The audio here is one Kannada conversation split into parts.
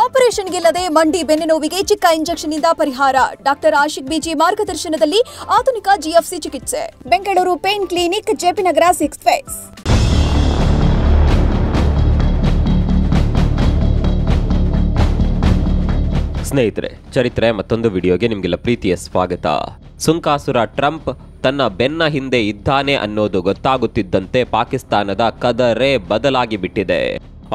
ಆಪರೇಷನ್ ಗೆಲ್ಲದೆ ಮಂಡಿ ಬೆನ್ನು ನೋವಿಗೆ ಚಿಕ್ಕ ಇಂಜೆಕ್ಷನ್ ಇಂದ ಪರಿಹಾರ. ಡಾಕ್ಟರ್ ಆಶಿಕ್ ಬಿಜಿ ಮಾರ್ಗದರ್ಶನದಲ್ಲಿ ಆಧುನಿಕ ಜಿಎಫ್ಸಿ ಚಿಕಿತ್ಸೆ. ಬೆಂಗಳೂರು ಪೇನ್ ಕ್ಲಿನಿಕ್, ಜೆಪಿ ನಗರ 6 ಫೇಸ್. ಸ್ನೇಹಿತರೆ, ಚರಿತ್ರೆ ಮತ್ತೊಂದು ವಿಡಿಯೋಗೆ ನಿಮಗೆಲ್ಲ ಪ್ರೀತಿಯ ಸ್ವಾಗತ. ಸುಂಕಾಸುರ ಟ್ರಂಪ್ ತನ್ನ ಬೆನ್ನ ಹಿಂದೆ ಇದ್ದಾನೆ ಅನ್ನೋದು ಗೊತ್ತಾಗುತ್ತಿದ್ದಂತೆ ಪಾಕಿಸ್ತಾನದ ಕದರೇ ಬದಲಾಗಿ ಬಿಟ್ಟಿದೆ.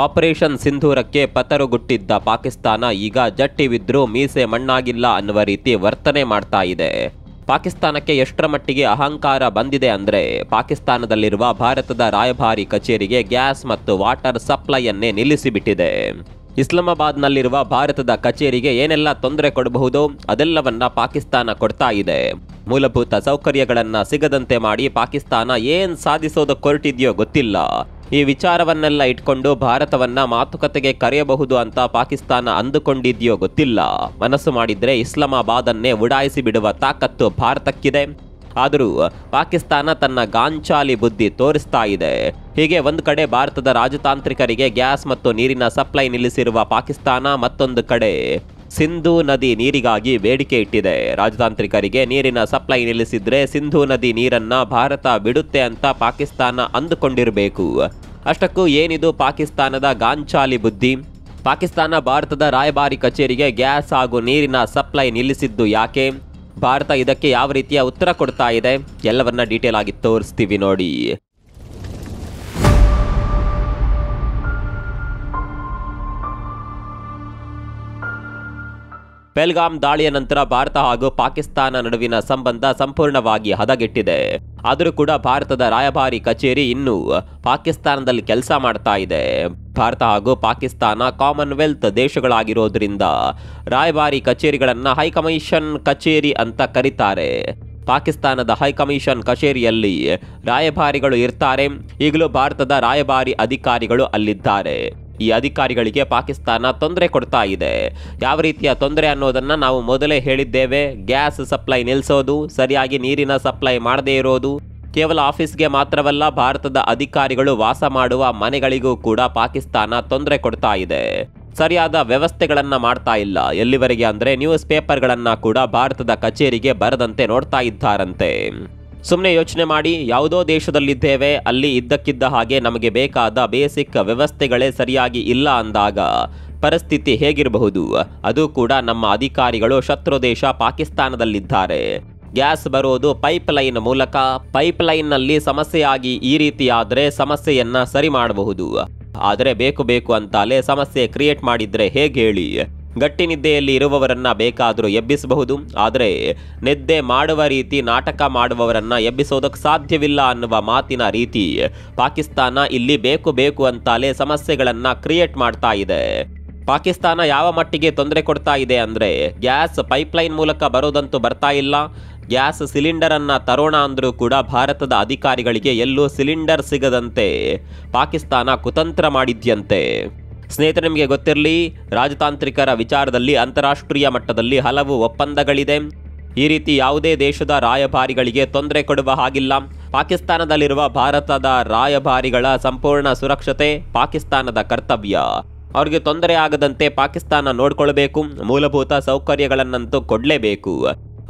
ಆಪರೇಷನ್ ಸಿಂಧೂರಕ್ಕೆ ಪತರುಗುಟ್ಟಿದ್ದ ಪಾಕಿಸ್ತಾನ ಈಗ ಜಟ್ಟಿವಿದ್ರೂ ಮೀಸೆ ಮಣ್ಣಾಗಿಲ್ಲ ಅನ್ನುವ ರೀತಿ ವರ್ತನೆ ಮಾಡ್ತಾ ಇದೆ. ಪಾಕಿಸ್ತಾನಕ್ಕೆ ಎಷ್ಟರ ಮಟ್ಟಿಗೆ ಅಹಂಕಾರ ಬಂದಿದೆ ಅಂದ್ರೆ, ಪಾಕಿಸ್ತಾನದಲ್ಲಿರುವ ಭಾರತದ ರಾಯಭಾರಿ ಕಚೇರಿಗೆ ಗ್ಯಾಸ್ ಮತ್ತು ವಾಟರ್ ಸಪ್ಲೈಯನ್ನೇ ನಿಲ್ಲಿಸಿಬಿಟ್ಟಿದೆ. ಇಸ್ಲಾಮಾಬಾದ್ನಲ್ಲಿರುವ ಭಾರತದ ಕಚೇರಿಗೆ ಏನೆಲ್ಲ ತೊಂದರೆ ಕೊಡಬಹುದೋ ಅದೆಲ್ಲವನ್ನ ಪಾಕಿಸ್ತಾನ ಕೊಡ್ತಾ ಇದೆ. ಮೂಲಭೂತ ಸೌಕರ್ಯಗಳನ್ನ ಸಿಗದಂತೆ ಮಾಡಿ ಪಾಕಿಸ್ತಾನ ಏನ್ ಸಾಧಿಸೋದಕ್ಕೊರಟಿದೆಯೋ ಗೊತ್ತಿಲ್ಲ. ಈ ವಿಚಾರವನ್ನೆಲ್ಲ ಇಟ್ಕೊಂಡು ಭಾರತವನ್ನ ಮಾತುಕತೆಗೆ ಕರೆಯಬಹುದು ಅಂತ ಪಾಕಿಸ್ತಾನ ಅಂದುಕೊಂಡಿದ್ಯೋ ಗೊತ್ತಿಲ್ಲ. ಮನಸ್ಸು ಮಾಡಿದ್ರೆ ಇಸ್ಲಾಮಾಬಾದನ್ನೇ ಉಡಾಯಿಸಿ ಬಿಡುವ ತಾಕತ್ತು ಭಾರತಕ್ಕಿದೆ. ಆದರೂ ಪಾಕಿಸ್ತಾನ ತನ್ನ ಗಾಂಚಾಲಿ ಬುದ್ಧಿ ತೋರಿಸ್ತಾ ಇದೆ. ಹೀಗೆ ಒಂದು ಕಡೆ ಭಾರತದ ರಾಜತಾಂತ್ರಿಕರಿಗೆ ಗ್ಯಾಸ್ ಮತ್ತು ನೀರಿನ ಸಪ್ಲೈ ನಿಲ್ಲಿಸಿರುವ ಪಾಕಿಸ್ತಾನ ಮತ್ತೊಂದು ಕಡೆ ಸಿಂಧೂ ನದಿ ನೀರಿಗಾಗಿ ಬೇಡಿಕೆ ಇಟ್ಟಿದೆ. ರಾಜತಾಂತ್ರಿಕರಿಗೆ ನೀರಿನ ಸಪ್ಲೈ ನಿಲ್ಲಿಸಿದ್ರೆ ಸಿಂಧೂ ನದಿ ನೀರನ್ನ ಭಾರತ ಬಿಡುತ್ತೆ ಅಂತ ಪಾಕಿಸ್ತಾನ ಅಂದುಕೊಂಡಿರಬೇಕು. ಅಷ್ಟಕ್ಕೂ ಏನಿದು ಪಾಕಿಸ್ತಾನದ ಗಾಂಚಾಲಿ ಬುದ್ಧಿ? ಪಾಕಿಸ್ತಾನ ಭಾರತದ ರಾಯಭಾರಿ ಕಚೇರಿಗೆ ಗ್ಯಾಸ್ ಹಾಗೂ ನೀರಿನ ಸಪ್ಲೈ ನಿಲ್ಲಿಸಿದ್ದು ಯಾಕೆ? ಭಾರತ ಇದಕ್ಕೆ ಯಾವ ರೀತಿಯ ಉತ್ತರ ಕೊಡ್ತಾ ಇದೆ? ಎಲ್ಲವನ್ನ ಡೀಟೇಲ್ ಆಗಿ ತೋರಿಸ್ತೀವಿ ನೋಡಿ. ಪೆಹಲ್ಗಾಮ್ ದಾಳಿಯ ನಂತರ ಭಾರತ ಹಾಗೂ ಪಾಕಿಸ್ತಾನ ನಡುವಿನ ಸಂಬಂಧ ಸಂಪೂರ್ಣವಾಗಿ ಹದಗೆಟ್ಟಿದೆ. ಆದರೂ ಕೂಡ ಭಾರತದ ರಾಯಭಾರಿ ಕಚೇರಿ ಇನ್ನೂ ಪಾಕಿಸ್ತಾನದಲ್ಲಿ ಕೆಲಸ ಮಾಡ್ತಾ ಇದೆ. ಭಾರತ ಹಾಗೂ ಪಾಕಿಸ್ತಾನ ಕಾಮನ್ವೆಲ್ತ್ ದೇಶಗಳಾಗಿರೋದ್ರಿಂದ ರಾಯಭಾರಿ ಕಚೇರಿಗಳನ್ನು ಹೈಕಮಿಷನ್ ಕಚೇರಿ ಅಂತ ಕರೀತಾರೆ. ಪಾಕಿಸ್ತಾನದ ಹೈಕಮಿಷನ್ ಕಚೇರಿಯಲ್ಲಿ ರಾಯಭಾರಿಗಳು ಇರ್ತಾರೆ. ಈಗಲೂ ಭಾರತದ ರಾಯಭಾರಿ ಅಧಿಕಾರಿಗಳು ಅಲ್ಲಿದ್ದಾರೆ. ಈ ಅಧಿಕಾರಿಗಳಿಗೆ ಪಾಕಿಸ್ತಾನ ತೊಂದರೆ ಕೊಡ್ತಾ ಇದೆ. ಯಾವ ರೀತಿಯ ತೊಂದರೆ ಅನ್ನೋದನ್ನ ನಾವು ಮೊದಲೇ ಹೇಳಿದ್ದೇವೆ. ಗ್ಯಾಸ್ ಸಪ್ಲೈ ನಿಲ್ಲಿಸೋದು, ಸರಿಯಾಗಿ ನೀರಿನ ಸಪ್ಲೈ ಮಾಡದೇ ಇರೋದು. ಕೇವಲ ಆಫೀಸ್ಗೆ ಮಾತ್ರವಲ್ಲ, ಭಾರತದ ಅಧಿಕಾರಿಗಳು ವಾಸ ಮಾಡುವ ಮನೆಗಳಿಗೂ ಕೂಡ ಪಾಕಿಸ್ತಾನ ತೊಂದರೆ ಕೊಡ್ತಾ ಇದೆ. ಸರಿಯಾದ ವ್ಯವಸ್ಥೆಗಳನ್ನ ಮಾಡ್ತಾ ಇಲ್ಲ. ಎಲ್ಲಿವರೆಗೆ ಅಂದ್ರೆ ನ್ಯೂಸ್ ಪೇಪರ್ಗಳನ್ನ ಕೂಡ ಭಾರತದ ಕಚೇರಿಗೆ ಬರದಂತೆ ನೋಡ್ತಾ ಇದ್ದಾರಂತೆ. ಸುಮ್ಮನೆ ಯೋಚನೆ ಮಾಡಿ, ಯಾವುದೋ ದೇಶದಲ್ಲಿದ್ದೇವೆ, ಅಲ್ಲಿ ಇದ್ದಕ್ಕಿದ್ದ ಹಾಗೆ ನಮಗೆ ಬೇಕಾದ ಬೇಸಿಕ್ ವ್ಯವಸ್ಥೆಗಳೇ ಸರಿಯಾಗಿ ಇಲ್ಲ ಅಂದಾಗ ಪರಿಸ್ಥಿತಿ ಹೇಗಿರಬಹುದು? ಅದು ಕೂಡ ನಮ್ಮ ಅಧಿಕಾರಿಗಳು ಶತ್ರು ದೇಶ ಪಾಕಿಸ್ತಾನದಲ್ಲಿದ್ದಾರೆ. ಗ್ಯಾಸ್ ಬರೋದು ಪೈಪ್ ಲೈನ್ ಮೂಲಕ. ಪೈಪ್ ಲೈನ್ ನಲ್ಲಿ ಸಮಸ್ಯೆಯಾಗಿ ಈ ರೀತಿಯಾದ್ರೆ ಸಮಸ್ಯೆಯನ್ನ ಸರಿ ಮಾಡಬಹುದು. ಆದರೆ ಬೇಕು ಅಂತಾಲೆ ಸಮಸ್ಯೆ ಕ್ರಿಯೇಟ್ ಮಾಡಿದ್ರೆ ಹೇಗೆ ಹೇಳಿ? ಗಟ್ಟಿ ನಿದ್ದೆಯಲ್ಲಿ ಇರುವವರನ್ನ ಬೇಕಾದರೂ ಎಬ್ಬಿಸಬಹುದು, ಆದರೆ ನಿದ್ದೆ ಮಾಡುವ ರೀತಿ ನಾಟಕ ಮಾಡುವವರನ್ನ ಎಬ್ಬಿಸೋದಕ್ಕೆ ಸಾಧ್ಯವಿಲ್ಲ ಅನ್ನುವ ಮಾತಿನ ರೀತಿ ಪಾಕಿಸ್ತಾನ ಇಲ್ಲಿ ಬೇಕು ಅಂತಾಲೆ ಸಮಸ್ಯೆಗಳನ್ನ ಕ್ರಿಯೇಟ್ ಮಾಡ್ತಾ ಇದೆ. ಪಾಕಿಸ್ತಾನ ಯಾವ ಮಟ್ಟಿಗೆ ತೊಂದರೆ ಕೊಡ್ತಾ ಇದೆ ಅಂದ್ರೆ, ಗ್ಯಾಸ್ ಪೈಪ್ಲೈನ್ ಮೂಲಕ ಬರೋದಂತೂ ಬರ್ತಾ ಇಲ್ಲ. ಗ್ಯಾಸ್ ಸಿಲಿಂಡರ್ ಅನ್ನ ತರೋಣ ಅಂದ್ರೂ ಕೂಡ ಭಾರತದ ಅಧಿಕಾರಿಗಳಿಗೆ ಎಲ್ಲೂ ಸಿಲಿಂಡರ್ ಸಿಗದಂತೆ ಪಾಕಿಸ್ತಾನ ಕುತಂತ್ರ ಮಾಡಿದ್ಯಂತೆ. ಸ್ನೇಹಿತರೆ, ನಿಮಗೆ ಗೊತ್ತಿರಲಿ, ರಾಜತಾಂತ್ರಿಕರ ವಿಚಾರದಲ್ಲಿ ಅಂತಾರಾಷ್ಟ್ರೀಯ ಮಟ್ಟದಲ್ಲಿ ಹಲವು ಒಪ್ಪಂದಗಳಿದೆ. ಈ ರೀತಿ ಯಾವುದೇ ದೇಶದ ರಾಯಭಾರಿಗಳಿಗೆ ತೊಂದರೆ ಕೊಡುವ ಹಾಗಿಲ್ಲ. ಪಾಕಿಸ್ತಾನದಲ್ಲಿರುವ ಭಾರತದ ರಾಯಭಾರಿಗಳ ಸಂಪೂರ್ಣ ಸುರಕ್ಷತೆ ಪಾಕಿಸ್ತಾನದ ಕರ್ತವ್ಯ. ಅವ್ರಿಗೆ ತೊಂದರೆ ಆಗದಂತೆ ಪಾಕಿಸ್ತಾನ ನೋಡ್ಕೊಳ್ಬೇಕು. ಮೂಲಭೂತ ಸೌಕರ್ಯಗಳನ್ನಂತೂ ಕೊಡಲೇಬೇಕು.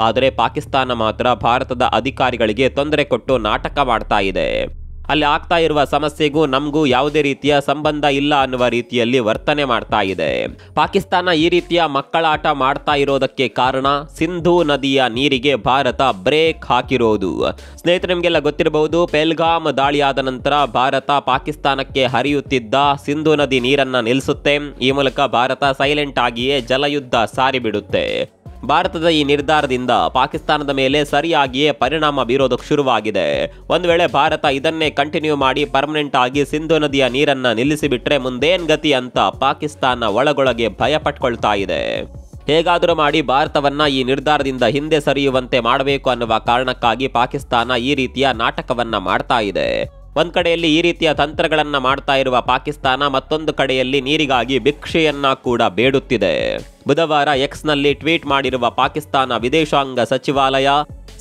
ಆದರೆ ಪಾಕಿಸ್ತಾನ ಮಾತ್ರ ಭಾರತದ ಅಧಿಕಾರಿಗಳಿಗೆ ತೊಂದರೆ ಕೊಟ್ಟು ನಾಟಕ ಮಾಡ್ತಾ ಇದೆ. ಅಲ್ಲಿ ಆಗ್ತಾ ಇರುವ ಸಮಸ್ಯೆಗೂ ನಮಗೂ ಯಾವುದೇ ರೀತಿಯ ಸಂಬಂಧ ಇಲ್ಲ ಅನ್ನುವ ರೀತಿಯಲ್ಲಿ ವರ್ತನೆ ಮಾಡ್ತಾ ಇದೆ. ಪಾಕಿಸ್ತಾನ ಈ ರೀತಿಯ ಮಕ್ಕಳಾಟ ಮಾಡ್ತಾ ಇರೋದಕ್ಕೆ ಕಾರಣ ಸಿಂಧೂ ನದಿಯ ನೀರಿಗೆ ಭಾರತ ಬ್ರೇಕ್ ಹಾಕಿರೋದು. ಸ್ನೇಹಿತರೆ, ನಿಮಗೆಲ್ಲ ಗೊತ್ತಿರಬಹುದು, ಪೆಹಲ್ಗಾಮ್ ದಾಳಿಯಾದ ನಂತರ ಭಾರತ ಪಾಕಿಸ್ತಾನಕ್ಕೆ ಹರಿಯುತ್ತಿದ್ದ ಸಿಂಧೂ ನದಿ ನೀರನ್ನ ನಿಲ್ಲಿಸುತ್ತೆ. ಈ ಮೂಲಕ ಭಾರತ ಸೈಲೆಂಟ್ ಆಗಿಯೇ ಜಲಯುದ್ಧ ಸಾರಿಬಿಡುತ್ತೆ. ಭಾರತದ ಈ ನಿರ್ಧಾರದಿಂದ ಪಾಕಿಸ್ತಾನದ ಮೇಲೆ ಸರಿಯಾಗಿಯೇ ಪರಿಣಾಮ ಬೀರೋದಕ್ಕೆ ಶುರುವಾಗಿದೆ. ಒಂದು ವೇಳೆ ಭಾರತ ಇದನ್ನೇ ಕಂಟಿನ್ಯೂ ಮಾಡಿ ಪರ್ಮನೆಂಟ್ ಆಗಿ ಸಿಂಧೂ ನದಿಯ ನೀರನ್ನ ನಿಲ್ಲಿಸಿಬಿಟ್ರೆ ಮುಂದೇನ್ ಗತಿ ಅಂತ ಪಾಕಿಸ್ತಾನ ಒಳಗೊಳಗೆ ಭಯ ಪಟ್ಕೊಳ್ತಾ ಇದೆ. ಹೇಗಾದರೂ ಮಾಡಿ ಭಾರತವನ್ನ ಈ ನಿರ್ಧಾರದಿಂದ ಹಿಂದೆ ಸರಿಯುವಂತೆ ಮಾಡಬೇಕು ಅನ್ನುವ ಕಾರಣಕ್ಕಾಗಿ ಪಾಕಿಸ್ತಾನ ಈ ರೀತಿಯ ನಾಟಕವನ್ನ ಮಾಡ್ತಾ ಇದೆ. ಒಂದ್ ಕಡೆಯಲ್ಲಿ ಈ ರೀತಿಯ ತಂತ್ರಗಳನ್ನ ಮಾಡ್ತಾ ಇರುವ ಪಾಕಿಸ್ತಾನ ಮತ್ತೊಂದು ಕಡೆಯಲ್ಲಿ ನೀರಿಗಾಗಿ ಭಿಕ್ಷೆಯನ್ನ ಕೂಡ ಬೇಡುತ್ತಿದೆ. ಬುಧವಾರ ಎಕ್ಸ್ ನಲ್ಲಿ ಟ್ವೀಟ್ ಮಾಡಿರುವ ಪಾಕಿಸ್ತಾನ ವಿದೇಶಾಂಗ ಸಚಿವಾಲಯ,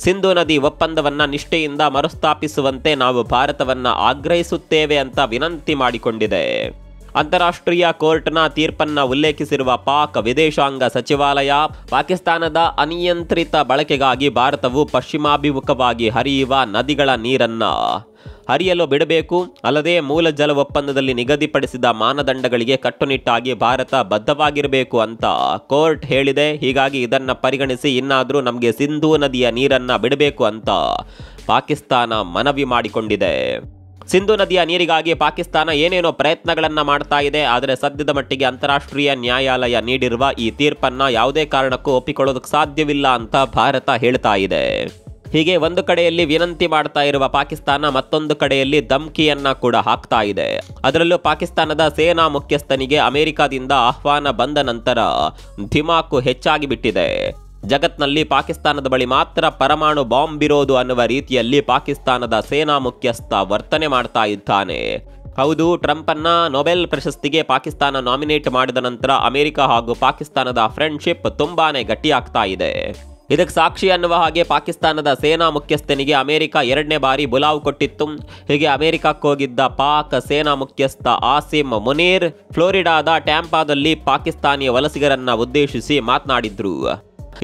ಸಿಂಧೂ ನದಿ ಒಪ್ಪಂದವನ್ನ ನಿಷ್ಠೆಯಿಂದ ಮರುಸ್ಥಾಪಿಸುವಂತೆ ನಾವು ಭಾರತವನ್ನ ಆಗ್ರಹಿಸುತ್ತೇವೆ ಅಂತ ವಿನಂತಿ ಮಾಡಿಕೊಂಡಿದೆ. ಅಂತಾರಾಷ್ಟ್ರೀಯ ಕೋರ್ಟ್ನ ತೀರ್ಪನ್ನ ಉಲ್ಲೇಖಿಸಿರುವ ಪಾಕ್ ವಿದೇಶಾಂಗ ಸಚಿವಾಲಯ, ಪಾಕಿಸ್ತಾನದ ಅನಿಯಂತ್ರಿತ ಬಳಕೆಗಾಗಿ ಭಾರತವು ಪಶ್ಚಿಮಾಭಿಮುಖವಾಗಿ ಹರಿಯುವ ನದಿಗಳ ನೀರನ್ನ ಹರಿಯಲು ಬಿಡಬೇಕು, ಅಲ್ಲದೆ ಮೂಲ ಜಲ ಒಪ್ಪಂದದಲ್ಲಿ ನಿಗದಿಪಡಿಸಿದ ಮಾನದಂಡಗಳಿಗೆ ಕಟ್ಟುನಿಟ್ಟಾಗಿ ಭಾರತ ಬದ್ಧವಾಗಿರಬೇಕು ಅಂತ ಕೋರ್ಟ್ ಹೇಳಿದೆ. ಹೀಗಾಗಿ ಇದನ್ನ ಪರಿಗಣಿಸಿ ಇನ್ನಾದರೂ ನಮಗೆ ಸಿಂಧೂ ನದಿಯ ನೀರನ್ನ ಬಿಡಬೇಕು ಅಂತ ಪಾಕಿಸ್ತಾನ ಮನವಿ ಮಾಡಿಕೊಂಡಿದೆ. ಸಿಂಧೂ ನದಿಯ ನೀರಿಗಾಗಿ ಪಾಕಿಸ್ತಾನ ಏನೇನೋ ಪ್ರಯತ್ನಗಳನ್ನ ಮಾಡ್ತಾ ಇದೆ. ಆದರೆ ಸದ್ಯದ ಮಟ್ಟಿಗೆ ಅಂತಾರಾಷ್ಟ್ರೀಯ ನ್ಯಾಯಾಲಯ ನೀಡಿರುವ ಈ ತೀರ್ಪನ್ನ ಯಾವುದೇ ಕಾರಣಕ್ಕೂ ಒಪ್ಪಿಕೊಳ್ಳೋದಕ್ಕೆ ಸಾಧ್ಯವಿಲ್ಲ ಅಂತ ಭಾರತ ಹೇಳ್ತಾ ಇದೆ. ಹೀಗೆ ಒಂದು ಕಡೆಯಲ್ಲಿ ವಿನಂತಿ ಮಾಡ್ತಾ ಇರುವ ಪಾಕಿಸ್ತಾನ ಮತ್ತೊಂದು ಕಡೆಯಲ್ಲಿ ಧಮ್ಕಿಯನ್ನ ಕೂಡ ಹಾಕ್ತಾ ಇದೆ. ಅದರಲ್ಲೂ ಪಾಕಿಸ್ತಾನದ ಸೇನಾ ಮುಖ್ಯಸ್ಥನಿಗೆ ಅಮೆರಿಕದಿಂದ ಆಹ್ವಾನ ಬಂದ ನಂತರ ಧಿಮಾಕು ಹೆಚ್ಚಾಗಿ ಬಿಟ್ಟಿದೆ. ಜಗತ್ನಲ್ಲಿ ಪಾಕಿಸ್ತಾನದ ಬಳಿ ಮಾತ್ರ ಪರಮಾಣು ಬಾಂಬ್ ಇರೋದು ಅನ್ನುವ ರೀತಿಯಲ್ಲಿ ಪಾಕಿಸ್ತಾನದ ಸೇನಾ ಮುಖ್ಯಸ್ಥ ವರ್ತನೆ ಮಾಡ್ತಾ ಇದ್ದಾನೆ. ಹೌದು, ಟ್ರಂಪ್ ಅನ್ನ ನೊಬೆಲ್ ಪ್ರಶಸ್ತಿಗೆ ಪಾಕಿಸ್ತಾನ ನಾಮಿನೇಟ್ ಮಾಡಿದ ನಂತರ ಅಮೆರಿಕ ಹಾಗೂ ಪಾಕಿಸ್ತಾನದ ಫ್ರೆಂಡ್ಶಿಪ್ ತುಂಬಾನೇ ಗಟ್ಟಿಯಾಗ್ತಾ ಇದೆ. ಇದಕ್ಕೆ ಸಾಕ್ಷಿ ಅನ್ನುವ ಹಾಗೆ ಪಾಕಿಸ್ತಾನದ ಸೇನಾ ಮುಖ್ಯಸ್ಥನಿಗೆ ಅಮೆರಿಕ 2ನೇ ಬಾರಿ ಬುಲಾವ್ ಕೊಟ್ಟಿತ್ತು. ಹೀಗೆ ಅಮೆರಿಕಕ್ಕೆ ಹೋಗಿದ್ದ ಪಾಕ್ ಸೇನಾ ಮುಖ್ಯಸ್ಥ ಆಸಿಮ್ ಮುನೀರ್ ಫ್ಲೋರಿಡಾದ ಟ್ಯಾಂಪಾದಲ್ಲಿ ಪಾಕಿಸ್ತಾನಿಯ ವಲಸಿಗರನ್ನ ಉದ್ದೇಶಿಸಿ ಮಾತನಾಡಿದ್ರು.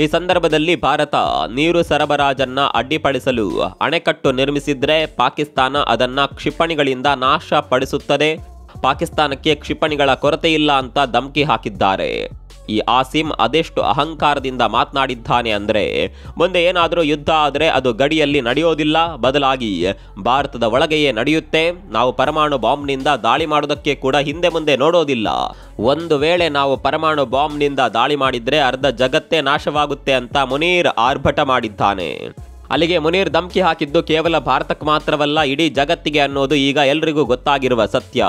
ಈ ಸಂದರ್ಭದಲ್ಲಿ ಭಾರತ ನೀರು ಸರಬರಾಜನ್ನ ಅಡ್ಡಿಪಡಿಸಲು ಅಣೆಕಟ್ಟು ನಿರ್ಮಿಸಿದ್ರೆ ಪಾಕಿಸ್ತಾನ ಅದನ್ನ ಕ್ಷಿಪಣಿಗಳಿಂದ ನಾಶ ಪಡಿಸುತ್ತದೆ, ಪಾಕಿಸ್ತಾನಕ್ಕೆ ಕ್ಷಿಪಣಿಗಳ ಕೊರತೆ ಇಲ್ಲ ಅಂತ ಧಮ್ಕಿ ಹಾಕಿದ್ದಾರೆ. ಈ ಆಸಿಮ್ ಅದೆಷ್ಟು ಅಹಂಕಾರದಿಂದ ಮಾತನಾಡಿದ್ದಾನೆ ಅಂದ್ರೆ, ಮುಂದೆ ಏನಾದರೂ ಯುದ್ಧ ಆದರೆ ಅದು ಗಡಿಯಲ್ಲಿ ನಡೆಯೋದಿಲ್ಲ, ಬದಲಾಗಿ ಭಾರತದ ಒಳಗೆಯೇ ನಡೆಯುತ್ತೆ. ನಾವು ಪರಮಾಣು ಬಾಂಬ್ನಿಂದ ದಾಳಿ ಮಾಡೋದಕ್ಕೆ ಕೂಡ ಹಿಂದೆ ಮುಂದೆ ನೋಡೋದಿಲ್ಲ. ಒಂದು ವೇಳೆ ನಾವು ಪರಮಾಣು ಬಾಂಬ್ನಿಂದ ದಾಳಿ ಮಾಡಿದ್ರೆ ಅರ್ಧ ಜಗತ್ತೇ ನಾಶವಾಗುತ್ತೆ ಅಂತ ಮುನೀರ್ ಆರ್ಭಟ ಮಾಡಿದ್ದಾನೆ. ಅಲ್ಲಿಗೆ ಮುನೀರ್ ಧಮ್ಕಿ ಹಾಕಿದ್ದು ಕೇವಲ ಭಾರತಕ್ಕೆ ಮಾತ್ರವಲ್ಲ, ಇಡೀ ಜಗತ್ತಿಗೆ ಅನ್ನೋದು ಈಗ ಎಲ್ರಿಗೂ ಗೊತ್ತಾಗಿರುವ ಸತ್ಯ.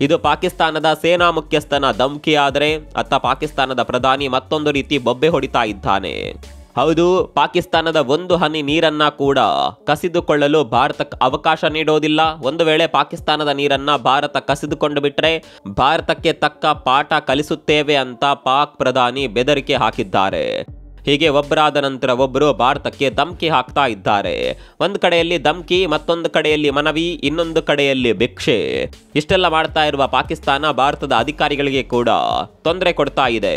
ಇದು ಪಾಕಿಸ್ತಾನದ ಸೇನಾ ಮುಖ್ಯಸ್ಥನ ಧಮ್ಕಿ ಆದರೆ ಅತ್ತ ಪಾಕಿಸ್ತಾನದ ಪ್ರಧಾನಿ ಮತ್ತೊಂದು ರೀತಿ ಬೊಬ್ಬೆ ಹೊಡಿತಾ ಇದ್ದಾನೆ. ಹೌದು, ಪಾಕಿಸ್ತಾನದ ಒಂದು ಹನಿ ನೀರನ್ನ ಕೂಡ ಕಸಿದುಕೊಳ್ಳಲು ಭಾರತಕ್ಕೆ ಅವಕಾಶ ನೀಡೋದಿಲ್ಲ. ಒಂದು ವೇಳೆ ಪಾಕಿಸ್ತಾನದ ನೀರನ್ನ ಭಾರತ ಕಸಿದುಕೊಂಡು ಬಿಟ್ರೆ ಭಾರತಕ್ಕೆ ತಕ್ಕ ಪಾಠ ಕಲಿಸುತ್ತೇವೆ ಅಂತ ಪಾಕ್ ಪ್ರಧಾನಿ ಬೆದರಿಕೆ ಹಾಕಿದ್ದಾರೆ. ಹೀಗೆ ಒಬ್ಬರಾದ ನಂತರ ಒಬ್ಬರು ಭಾರತಕ್ಕೆ ಧಮ್ಕಿ ಹಾಕ್ತಾ ಇದ್ದಾರೆ. ಒಂದು ಕಡೆಯಲ್ಲಿ ಧಮ್ಕಿ, ಮತ್ತೊಂದು ಕಡೆಯಲ್ಲಿ ಮನವಿ, ಇನ್ನೊಂದು ಕಡೆಯಲ್ಲಿ ಭಿಕ್ಷೆ. ಇಷ್ಟೆಲ್ಲ ಮಾಡ್ತಾ ಇರುವ ಪಾಕಿಸ್ತಾನ ಭಾರತದ ಅಧಿಕಾರಿಗಳಿಗೆ ಕೂಡ ತೊಂದರೆ ಕೊಡ್ತಾ ಇದೆ.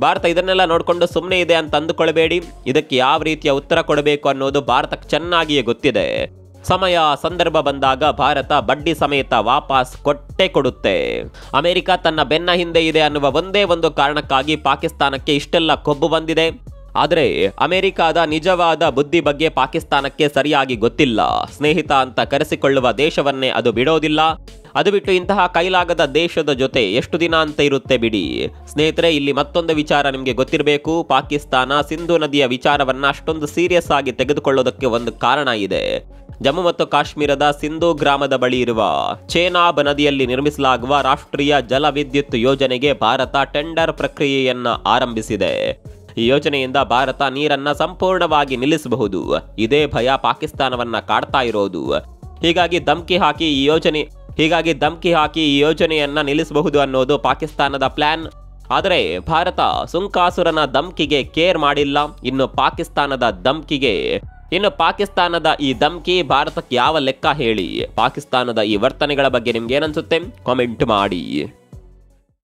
ಭಾರತ ಇದನ್ನೆಲ್ಲ ನೋಡಿಕೊಂಡು ಸುಮ್ಮನೆ ಇದೆ ಅಂತ ಅಂದುಕೊಳ್ಬೇಡಿ. ಇದಕ್ಕೆ ಯಾವ ರೀತಿಯ ಉತ್ತರ ಕೊಡಬೇಕು ಅನ್ನೋದು ಭಾರತಕ್ಕೆ ಚೆನ್ನಾಗಿಯೇ ಗೊತ್ತಿದೆ. ಸಮಯ ಸಂದರ್ಭ ಬಂದಾಗ ಭಾರತ ಬಡ್ಡಿ ಸಮೇತ ವಾಪಸ್ ಕೊಟ್ಟೇ ಕೊಡುತ್ತೆ. ಅಮೆರಿಕ ತನ್ನ ಬೆನ್ನ ಹಿಂದೆ ಇದೆ ಅನ್ನುವ ಒಂದೇ ಒಂದು ಕಾರಣಕ್ಕಾಗಿ ಪಾಕಿಸ್ತಾನಕ್ಕೆ ಇಷ್ಟೆಲ್ಲ ಕೊಬ್ಬು ಬಂದಿದೆ. ಆದರೆ ಅಮೆರಿಕದ ನಿಜವಾದ ಬುದ್ಧಿ ಬಗ್ಗೆ ಪಾಕಿಸ್ತಾನಕ್ಕೆ ಸರಿಯಾಗಿ ಗೊತ್ತಿಲ್ಲ. ಸ್ನೇಹಿತ ಅಂತ ಕರೆಸಿಕೊಳ್ಳುವ ದೇಶವನ್ನೇ ಅದು ಬಿಡೋದಿಲ್ಲ. ಅದು ಬಿಟ್ಟು ಇಂತಹ ಕೈಲಾಗದ ದೇಶದ ಜೊತೆ ಎಷ್ಟು ದಿನ ಅಂತ ಇರುತ್ತೆ ಬಿಡಿ. ಸ್ನೇಹಿತರೆ, ಇಲ್ಲಿ ಮತ್ತೊಂದು ವಿಚಾರ ನಿಮಗೆ ಗೊತ್ತಿರಬೇಕು. ಪಾಕಿಸ್ತಾನ ಸಿಂಧೂ ನದಿಯ ವಿಚಾರವನ್ನ ಅಷ್ಟೊಂದು ಸೀರಿಯಸ್ ಆಗಿ ತೆಗೆದುಕೊಳ್ಳೋದಕ್ಕೆ ಒಂದು ಕಾರಣ ಇದೆ. ಜಮ್ಮು ಮತ್ತು ಕಾಶ್ಮೀರದ ಸಿಂಧೂ ಗ್ರಾಮದ ಬಳಿ ಇರುವ ಚೇನಾಬ್ ನದಿಯಲ್ಲಿ ನಿರ್ಮಿಸಲಾಗುವ ರಾಷ್ಟ್ರೀಯ ಜಲವಿದ್ಯುತ್ ಯೋಜನೆಗೆ ಭಾರತ ಟೆಂಡರ್ ಪ್ರಕ್ರಿಯೆಯನ್ನ ಆರಂಭಿಸಿದೆ. ಈ ಯೋಜನೆಯಿಂದ ಭಾರತ ನೀರನ್ನ ಸಂಪೂರ್ಣವಾಗಿ ನಿಲ್ಲಿಸಬಹುದು. ಇದೇ ಭಯ ಪಾಕಿಸ್ತಾನವನ್ನ ಕಾಡ್ತಾ ಇರೋದು. ಹೀಗಾಗಿ ಧಮ್ಕಿ ಹಾಕಿ ಈ ಯೋಜನೆಯನ್ನ ನಿಲ್ಲಿಸಬಹುದು ಅನ್ನೋದು ಪಾಕಿಸ್ತಾನದ ಪ್ಲಾನ್. ಆದರೆ ಭಾರತ ಸುಂಕಾಸುರನ ಧಮ್ಕಿಗೆ ಕೇರ್ ಮಾಡಿಲ್ಲ. ಇನ್ನು ಪಾಕಿಸ್ತಾನದ ಈ ಧಮ್ಕಿ ಭಾರತಕ್ಕೆ ಯಾವ ಲೆಕ್ಕ ಹೇಳಿ? ಪಾಕಿಸ್ತಾನದ ಈ ವರ್ತನೆಗಳ ಬಗ್ಗೆ ನಿಮ್ಗೆ ಏನನ್ಸುತ್ತೆ? ಕಾಮೆಂಟ್ ಮಾಡಿ.